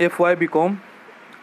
FY BCom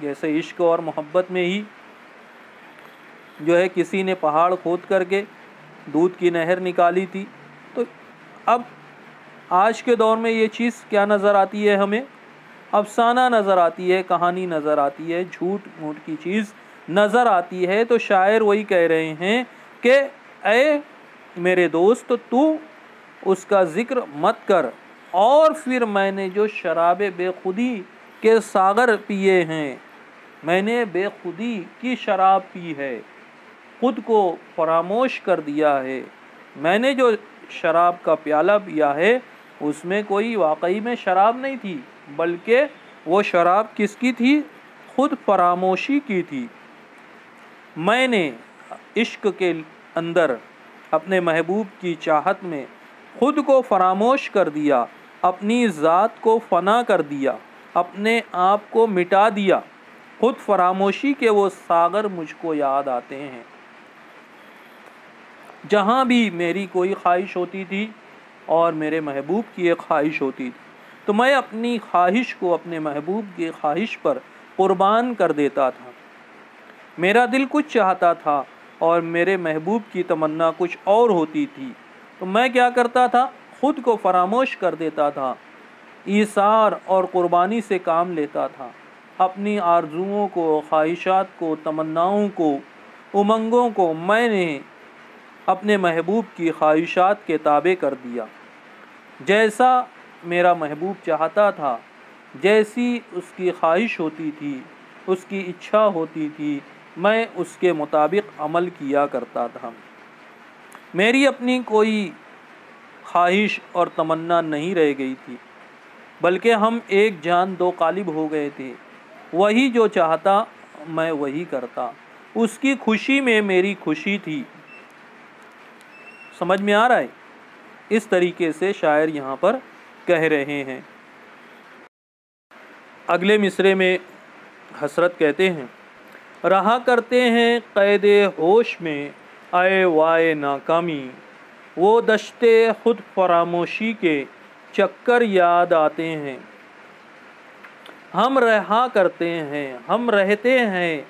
جیسے عشق اور محبت میں ہی جو ہے کسی نے پہاڑ کھود کر کے دودھ کی نہر نکالی تھی، تو اب آج کے دور میں یہ چیز کیا نظر آتی ہے ہمیں؟ افسانہ نظر آتی ہے، کہانی نظر آتی ہے، جھوٹ موٹ کی چیز نظر آتی ہے۔ تو شاعر وہی کہہ رہے ہیں کہ اے میرے دوست تو اس کا ذکر مت کر، اور پھر میں نے جو شراب بے خودی کے ساغر پیے ہیں، میں نے بے خودی کی شراب پی ہے، خود کو فراموش کر دیا ہے۔ میں نے جو شراب کا پیالہ پیا ہے اس میں کوئی واقعی میں شراب نہیں تھی، بلکہ وہ شراب کس کی تھی؟ خود فراموشی کی تھی۔ میں نے عشق کے اندر اپنے محبوب کی چاہت میں خود کو فراموش کر دیا، اپنی ذات کو فنا کر دیا، اپنے آپ کو مٹا دیا۔ خود فراموشی کے وہ ساغر مجھ کو یاد آتے ہیں۔ جہاں بھی میری کوئی خواہش ہوتی تھی اور میرے محبوب کی ایک خواہش ہوتی تھی، تو میں اپنی خواہش کو اپنے محبوب کی خواہش پر قربان کر دیتا تھا۔ میرا دل کچھ چاہتا تھا اور میرے محبوب کی تمنا کچھ اور ہوتی تھی، تو میں کیا کرتا تھا؟ خود کو فراموش کر دیتا تھا، ایثار اور قربانی سے کام لیتا تھا، اپنی آرزوؤں کو، خواہشات کو، تمناؤں کو، امنگوں کو میں نے اپنے محبوب کی خواہشات کے تابع کر دیا۔ جیسا میرا محبوب چاہتا تھا، جیسی اس کی خواہش ہوتی تھی، اس کی اچھا ہوتی تھی، میں اس کے مطابق عمل کیا کرتا تھا۔ میری اپنی کوئی خواہش اور تمنا نہیں رہ گئی تھی، بلکہ ہم ایک جان دو قالب ہو گئے تھے۔ وہی جو چاہتا میں وہی کرتا، اس کی خوشی میں میری خوشی تھی۔ سمجھ میں آ رہا ہے؟ اس طریقے سے شاعر یہاں پر کہہ رہے ہیں۔ اگلے مصرے میں حسرت کہتے ہیں، رہا کرتے ہیں قید ہوش میں اے وائے ناکامی، وہ دشتے خود فراموشی کے چکر یاد آتے ہیں۔ ہم رہا کرتے ہیں، ہم رہتے ہیں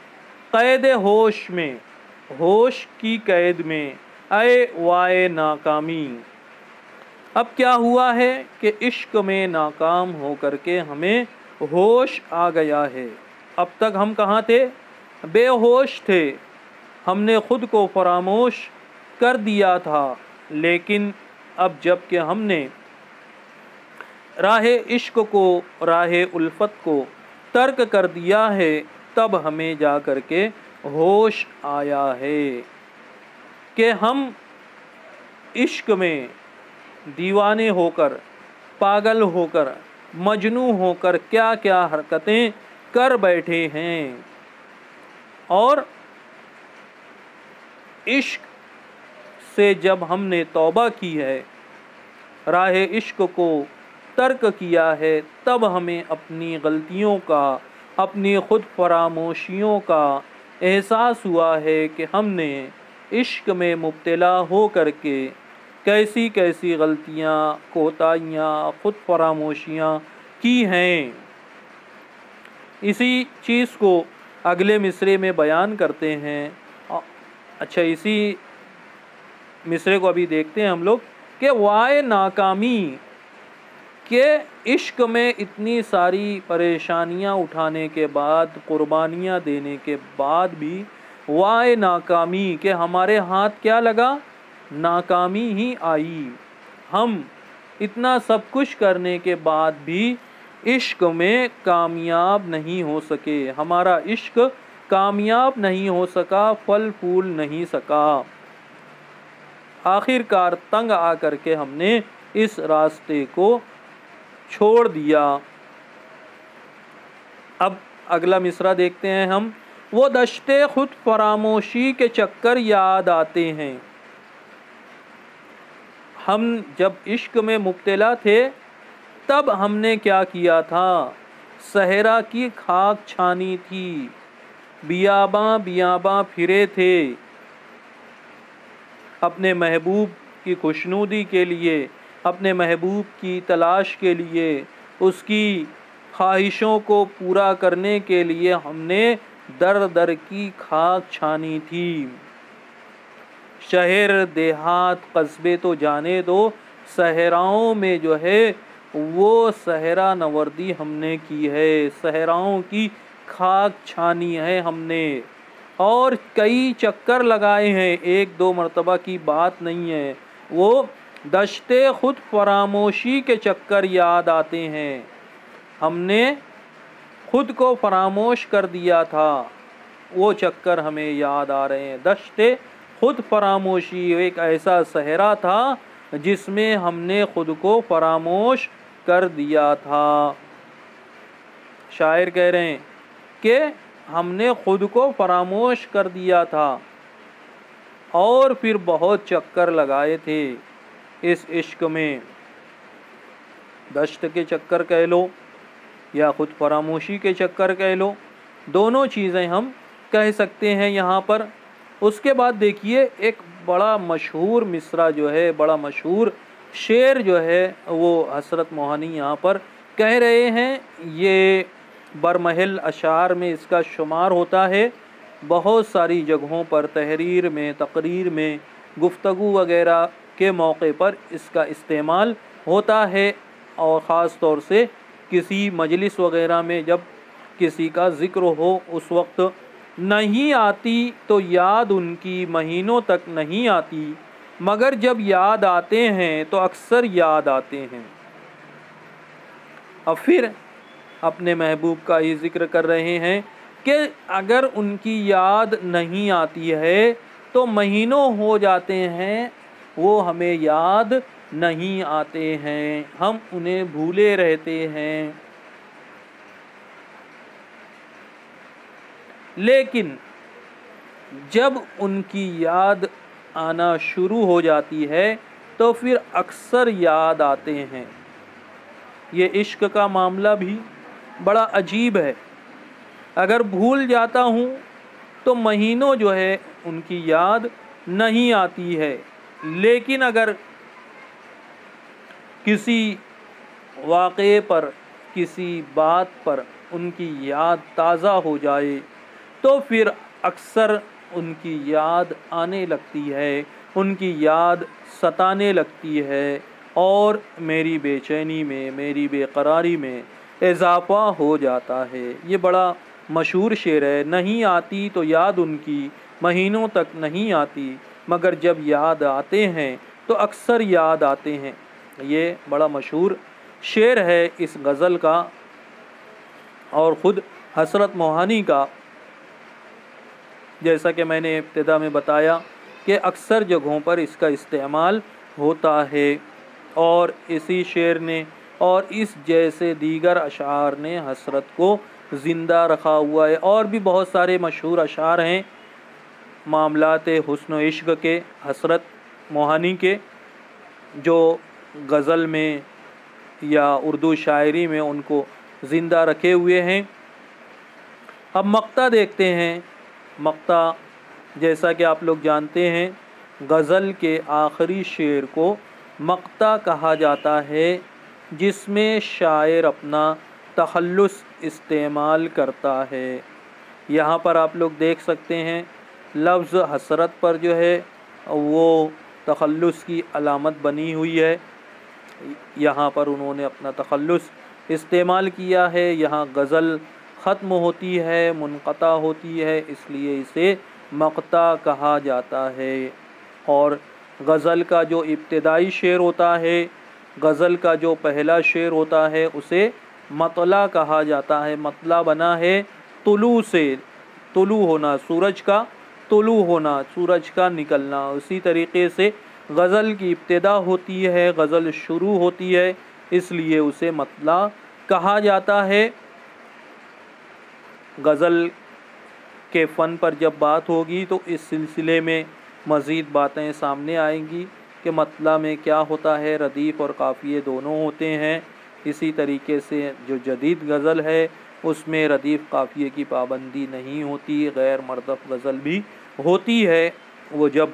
قید ہوش میں، ہوش کی قید میں، اے وائے ناکامی۔ اب کیا ہوا ہے کہ عشق میں ناکام ہو کر کے ہمیں ہوش آ گیا ہے۔ اب تک ہم کہاں تھے؟ بے ہوش تھے، ہم نے خود کو فراموش کر دیا تھا، لیکن اب جب کہ ہم نے راہ عشق کو، راہ الفت کو ترک کر دیا ہے، تب ہمیں جا کر کے ہوش آیا ہے کہ ہم عشق میں دیوانے ہو کر، پاگل ہو کر، مجنوں ہو کر کیا کیا حرکتیں کر بیٹھے ہیں، اور عشق سے جب ہم نے توبہ کی ہے، راہ عشق کو ترک کیا ہے، تب ہمیں اپنی غلطیوں کا، اپنی خود فراموشیوں کا احساس ہوا ہے کہ ہم نے عشق میں مبتلا ہو کر کے کیسی کیسی غلطیاں، کوتاہیاں، خود فراموشیاں کی ہیں۔ اسی چیز کو اگلے مصرے میں بیان کرتے ہیں۔ اچھا، اسی مصرے کو ابھی دیکھتے ہیں ہم لوگ کہ وائے ناکامی، کہ عشق میں اتنی ساری پریشانیاں اٹھانے کے بعد، قربانیاں دینے کے بعد بھی وائے ناکامی، کہ ہمارے ہاتھ کیا لگا؟ ناکامی ہی آئی۔ ہم اتنا سب کچھ کرنے کے بعد بھی عشق میں کامیاب نہیں ہو سکے، ہمارا عشق کامیاب نہیں ہو سکا، پھل پھول نہیں سکا۔ آخر کار تنگ آ کر کے ہم نے اس راستے کو چھوڑ دیا۔ اب اگلا مصرع دیکھتے ہیں ہم، وہ دشتے خود فراموشی کے چکر یاد آتے ہیں۔ ہم جب عشق میں مبتلا تھے، تب ہم نے کیا کیا تھا؟ صحرا کی خاک چھانی تھی، بیاباں بیاباں پھرے تھے، اپنے محبوب کی خوشنودی کے لیے، اپنے محبوب کی تلاش کے لیے، اس کی خواہشوں کو پورا کرنے کے لیے ہم نے در در کی خاک چھانی تھی۔ شہر دیہات قصبے تو جانے دو، صحراؤں میں جو ہے وہ صحرا نوردی ہم نے کی ہے، صحراؤں کی خاک چھانی ہے ہم نے، اور کئی چکر لگائے ہیں، ایک دو مرتبہ کی بات نہیں ہے۔ وہ دشتے خود فراموشی کے چکر یاد آتے ہیں، ہم نے خود کو فراموش کر دیا تھا، وہ چکر ہمیں یاد آ رہے ہیں۔ دشتے خود فراموشی ایک ایسا صحرا تھا جس میں ہم نے خود کو فراموش کر دیا تھا۔ شاعر کہہ رہے ہیں کہ ہم نے خود کو فراموش کر دیا تھا اور پھر بہت چکر لگائے تھے اس عشق میں۔ دشت کے چکر کہہ لو یا خود فراموشی کے چکر کہہ لو، دونوں چیزیں ہم کہہ سکتے ہیں یہاں پر۔ اس کے بعد دیکھیے ایک بڑا مشہور مصرع جو ہے، بڑا مشہور شعر جو ہے وہ حسرت موہانی یہاں پر کہہ رہے ہیں، یہ برمحل اشعار میں اس کا شمار ہوتا ہے۔ بہت ساری جگہوں پر تحریر میں، تقریر میں، گفتگو وغیرہ کے موقع پر اس کا استعمال ہوتا ہے، اور خاص طور سے کسی مجلس وغیرہ میں جب کسی کا ذکر ہو اس وقت نہیں آتی تو یاد ان کی مہینوں تک نہیں آتی، مگر جب یاد آتے ہیں تو اکثر یاد آتے ہیں۔ اب پھر اپنے محبوب کا ہی ذکر کر رہے ہیں کہ اگر ان کی یاد نہیں آتی ہے تو مہینوں ہو جاتے ہیں وہ ہمیں یاد نہیں آتے ہیں، ہم انہیں بھولے رہتے ہیں۔ لیکن جب ان کی یاد آنا شروع ہو جاتی ہے تو پھر اکثر یاد آتے ہیں۔ یہ عشق کا معاملہ بھی بڑا عجیب ہے، اگر بھول جاتا ہوں تو مہینوں جو ہے ان کی یاد نہیں آتی ہے، لیکن اگر کسی واقعے پر، کسی بات پر ان کی یاد تازہ ہو جائے تو پھر اکثر ان کی یاد آنے لگتی ہے، ان کی یاد ستانے لگتی ہے، اور میری بے چینی میں، میری بے قراری میں اضافہ ہو جاتا ہے۔ یہ بڑا مشہور شعر ہے، نہیں آتی تو یاد ان کی مہینوں تک نہیں آتی، مگر جب یاد آتے ہیں تو اکثر یاد آتے ہیں۔ یہ بڑا مشہور شعر ہے اس غزل کا، اور خود حسرت موہانی کا، جیسا کہ میں نے ابتدا میں بتایا کہ اکثر جگہوں پر اس کا استعمال ہوتا ہے، اور اسی شعر نے اور اس جیسے دیگر اشعار نے حسرت کو زندہ رکھا ہوا ہے۔ اور بھی بہت سارے مشہور اشعار ہیں معاملات حسن و عشق کے، حسرت موہانی کے، جو غزل میں یا اردو شاعری میں ان کو زندہ رکھے ہوئے ہیں۔ اب مقطع دیکھتے ہیں۔ مقطع جیسا کہ آپ لوگ جانتے ہیں، غزل کے آخری شعر کو مقطع کہا جاتا ہے، جس میں شاعر اپنا تخلص استعمال کرتا ہے۔ یہاں پر آپ لوگ دیکھ سکتے ہیں لفظ حسرت پر جو ہے وہ تخلص کی علامت بنی ہوئی ہے، یہاں پر انہوں نے اپنا تخلص استعمال کیا ہے۔ یہاں غزل ختم ہوتی ہے، منقطع ہوتی ہے، اس لیے اسے مقطع کہا جاتا ہے۔ اور غزل کا جو ابتدائی شعر ہوتا ہے، غزل کا جو پہلا شعر ہوتا ہے، اسے مطلع کہا جاتا ہے۔ مطلع بنا ہے طلوع سے، طلوع ہونا، سورج کا طلوع ہونا، سورج کا نکلنا۔ اسی طریقے سے غزل کی ابتدا ہوتی ہے، غزل شروع ہوتی ہے، اس لیے اسے مطلع کہا جاتا ہے۔ غزل کے فن پر جب بات ہوگی تو اس سلسلے میں مزید باتیں سامنے آئیں گی کہ مطلع میں کیا ہوتا ہے، ردیف اور قافیے دونوں ہوتے ہیں۔ اسی طریقے سے جو جدید غزل ہے اس میں ردیف قافیے کی پابندی نہیں ہوتی، غیر مردف غزل بھی ہوتی ہے۔ وہ جب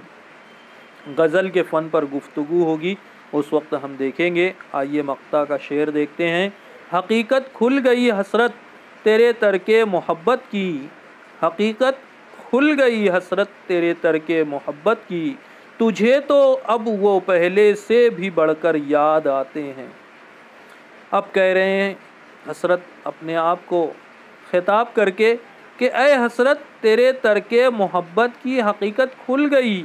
غزل کے فن پر گفتگو ہوگی اس وقت ہم دیکھیں گے۔ آئیے مقطع کا شعر دیکھتے ہیں۔ حقیقت کھل گئی حسرت تیرے ترک محبت کی، حقیقت کھل گئی حسرت تیرے ترک محبت کی، تجھے تو اب وہ پہلے سے بھی بڑھ کر یاد آتے ہیں۔ اب کہہ رہے ہیں حسرت اپنے آپ کو خطاب کر کے کہ اے حسرت تیرے ترک محبت کی حقیقت کھل گئی،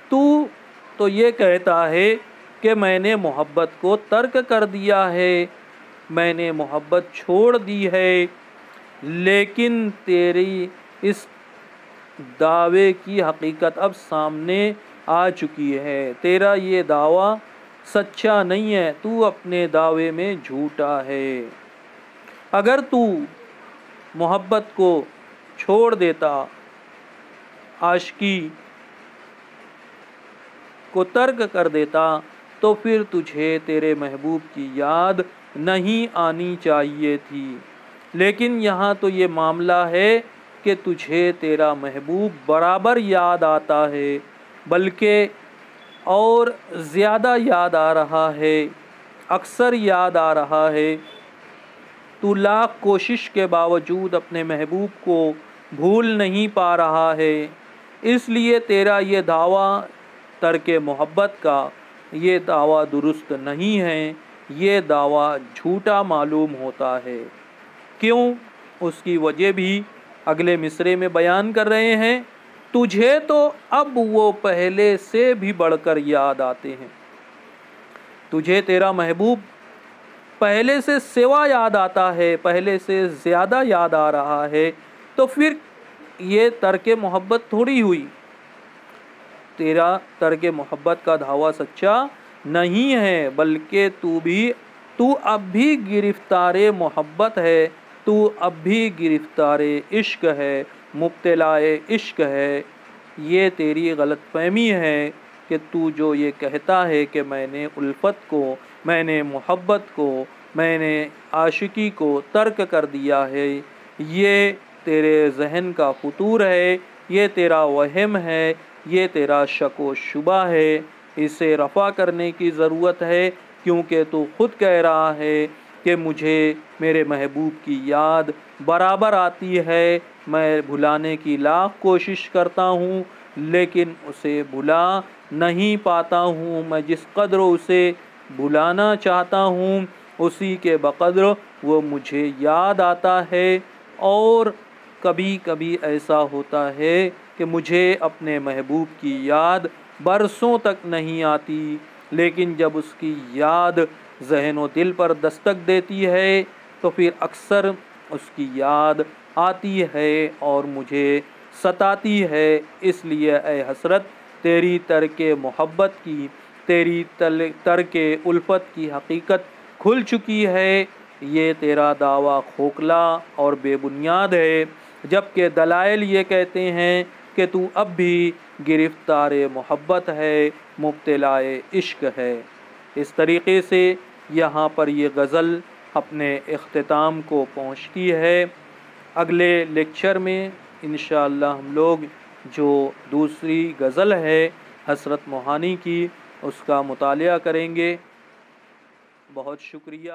تو یہ کہتا ہے کہ میں نے محبت کو ترک کر دیا ہے، میں نے محبت چھوڑ دی ہے، لیکن تیری اس دعوے کی حقیقت اب سامنے آ چکی ہے، تیرا یہ دعویٰ سچا نہیں ہے، تو اپنے دعوے میں جھوٹا ہے۔ اگر تو محبت کو چھوڑ دیتا، عاشقی کو ترک کر دیتا، تو پھر تجھے تیرے محبوب کی یاد نہیں آنی چاہیے تھی، لیکن یہاں تو یہ معاملہ ہے کہ تجھے تیرا محبوب برابر یاد آتا ہے، بلکہ اور زیادہ یاد آ رہا ہے، اکثر یاد آ رہا ہے۔ تو لاکھ کوشش کے باوجود اپنے محبوب کو بھول نہیں پا رہا ہے، اس لیے تیرا یہ دعویٰ ترک محبت کا یہ دعویٰ درست نہیں ہے، یہ دعویٰ جھوٹا معلوم ہوتا ہے۔ کیوں؟ اس کی وجہ بھی اگلے مصرعے میں بیان کر رہے ہیں۔ تجھے تو اب وہ پہلے سے بھی بڑھ کر یاد آتے ہیں، تجھے تیرا محبوب پہلے سے سوا یاد آتا ہے، پہلے سے زیادہ یاد آ رہا ہے، تو پھر یہ ترک محبت تھوڑی ہوئی، تیرا ترک محبت کا دعویٰ سچا نہیں ہے، بلکہ تو اب بھی گرفتار محبت ہے، تو اب بھی گرفتار عشق ہے، مبتلا عشق ہے۔ یہ تیری غلط فہمی ہے کہ تو جو یہ کہتا ہے کہ میں نے الفت کو، میں نے محبت کو، میں نے عاشقی کو ترک کر دیا ہے، یہ تیرے ذہن کا فطور ہے، یہ تیرا وہم ہے، یہ تیرا شک و شبہ ہے، اسے رفع کرنے کی ضرورت ہے، کیونکہ تو خود کہہ رہا ہے کہ مجھے میرے محبوب کی یاد برابر آتی ہے، میں بھلانے کی لاکھ کوشش کرتا ہوں لیکن اسے بھلا نہیں پاتا ہوں، میں جس قدر اسے بھلانا چاہتا ہوں اسی کے بقدر وہ مجھے یاد آتا ہے، اور کبھی کبھی ایسا ہوتا ہے کہ مجھے اپنے محبوب کی یاد برسوں تک نہیں آتی، لیکن جب اس کی یاد ذہن و دل پر دستک دیتی ہے تو پھر اکثر اس کی یاد آتی ہے اور مجھے ستاتی ہے۔ اس لیے اے حسرت تیری ترک محبت کی، تیری ترک الفت کی حقیقت کھل چکی ہے، یہ تیرا دعویٰ کھوکھلا اور بے بنیاد ہے، جبکہ دلائل یہ کہتے ہیں کہ تو اب بھی گرفتار محبت ہے، مبتلا عشق ہے۔ اس طریقے سے یہاں پر یہ غزل اپنے اختتام کو پہنچتی ہے۔ اگلے لیکچر میں انشاءاللہ ہم لوگ جو دوسری غزل ہے حسرت موہانی کی اس کا مطالعہ کریں گے۔ بہت شکریہ۔